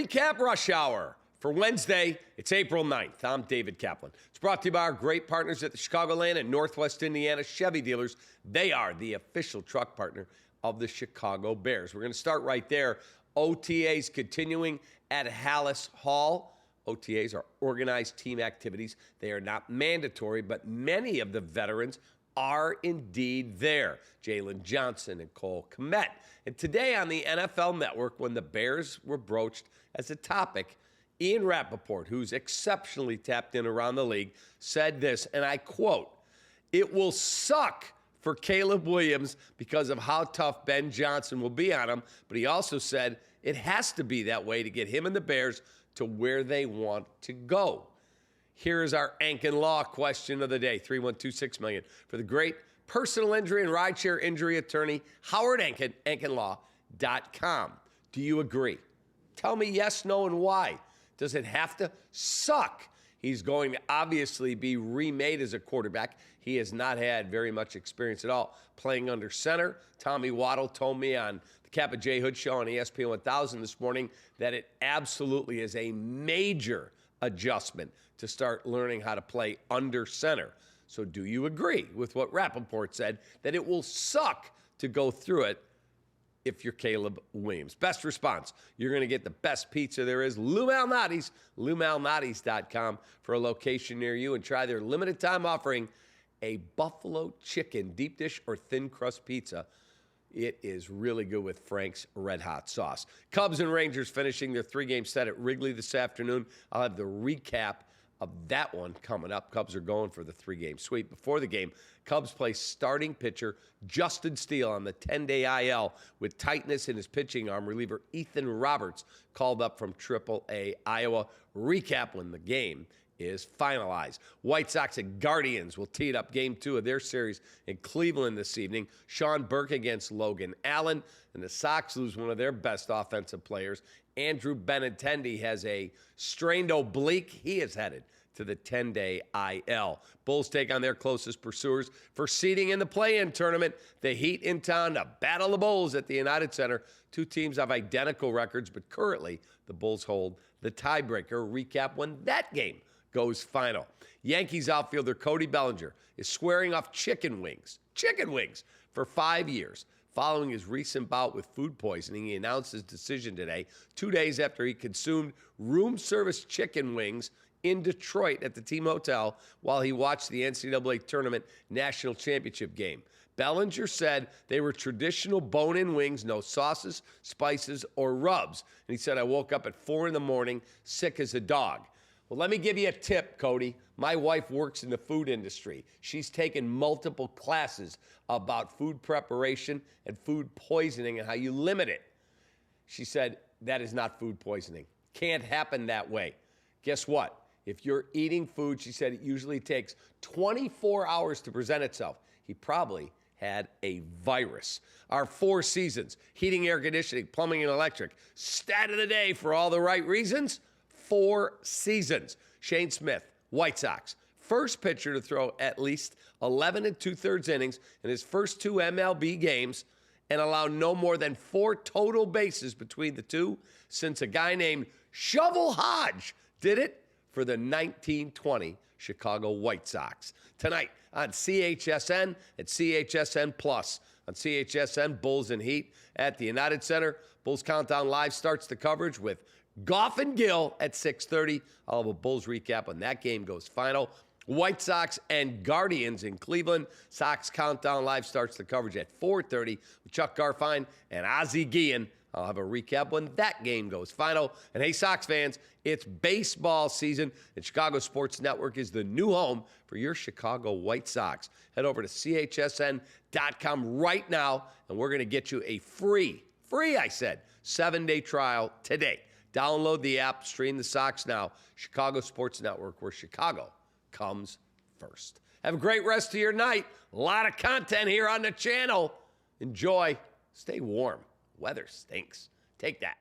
REKAP Rush Hour for Wednesday. It's April 9th. I'm David Kaplan. It's brought to you by our great partners at the Chicagoland and Northwest Indiana Chevy dealers. They are the official truck partner of the Chicago Bears. We're going to start right there. OTAs continuing at Hallis Hall. OTAs are organized team activities. They are not mandatory, but many of the veterans are indeed there. Jalen Johnson and Cole Kmet. And today on the NFL Network, when the Bears were broached as a topic, Ian Rapoport, who's exceptionally tapped in around the league, said this, and I quote, "It will suck for Caleb Williams because of how tough Ben Johnson will be on him," but he also said it has to be that way to get him and the Bears to where they want to go. Here is our Anken Law question of the day, 312-6million, for the great personal injury and rideshare injury attorney, Howard Anken, AnkenLaw.com. Do you agree? Tell me yes, no, and why. Does it have to suck? He's going to obviously be remade as a quarterback. He has not had very much experience at all playing under center. Tommy Waddle told me on the Kappa J. Hood Show on ESPN 1000 this morning that it absolutely is a major adjustment to start learning how to play under center. So do you agree with what Rapoport said, that it will suck to go through it if you're Caleb Williams? Best response, you're going to get the best pizza there is, Lou Malnati's, LouMalnati's.com, for a location near you, and try their limited time offering, a buffalo chicken deep dish or thin crust pizza. It is really good with Frank's Red Hot sauce. Cubs and Rangers finishing their three-game set at Wrigley this afternoon. I'll have the recap of that one coming up. Cubs are going for the three-game sweep. Before the game, Cubs play starting pitcher Justin Steele on the 10-day IL with tightness in his pitching arm. Reliever Ethan Roberts called up from AAA Iowa. Recap when the game is finalized. White Sox and Guardians will tee it up game 2 of their series in Cleveland this evening. Sean Burke against Logan Allen, and the Sox lose one of their best offensive players. Andrew Benintendi has a strained oblique. He is headed to the 10-day IL. Bulls take on their closest pursuers for seeding in the play-in tournament. The Heat in town to battle the Bulls at the United Center. Two teams have identical records, but currently the Bulls hold the tiebreaker. Recap when that game goes final. Yankees outfielder Cody Bellinger is swearing off chicken wings for 5 years. Following his recent bout with food poisoning, he announced his decision today, 2 days after he consumed room service chicken wings in Detroit at the team hotel while he watched the NCAA tournament national championship game. Bellinger said they were traditional bone-in wings, no sauces, spices, or rubs. And he said, "I woke up at 4 in the morning, sick as a dog." Well, let me give you a tip, Cody. My wife works in the food industry. She's taken multiple classes about food preparation and food poisoning and how you limit it. She said, that is not food poisoning. Can't happen that way. Guess what? If you're eating food, she said, it usually takes 24 hours to present itself. He probably had a virus. Our 4 seasons, heating, air conditioning, plumbing, and electric. Stat of the day for all the right reasons. 4 seasons. Shane Smith, White Sox, first pitcher to throw at least 11 2/3 innings in his first 2 MLB games and allow no more than 4 total bases between the two since a guy named Shovel Hodge did it for the 1920 Chicago White Sox. Tonight on CHSN and CHSN Plus. On CHSN, Bulls and Heat at the United Center. Bulls Countdown Live starts the coverage with Goff and Gill at 6:30. I'll have a Bulls recap when that game goes final. White Sox and Guardians in Cleveland. Sox Countdown Live starts the coverage at 4:30 with Chuck Garfien and Ozzie Guillen. I'll have a recap when that game goes final. And hey, Sox fans, it's baseball season, and Chicago Sports Network is the new home for your Chicago White Sox. Head over to CHSN.com right now, and we're going to get you a free, I said, 7-day trial today. Download the app, stream the Sox now. Chicago Sports Network, where Chicago comes first. Have a great rest of your night. A lot of content here on the channel. Enjoy. Stay warm. Weather stinks. Take that.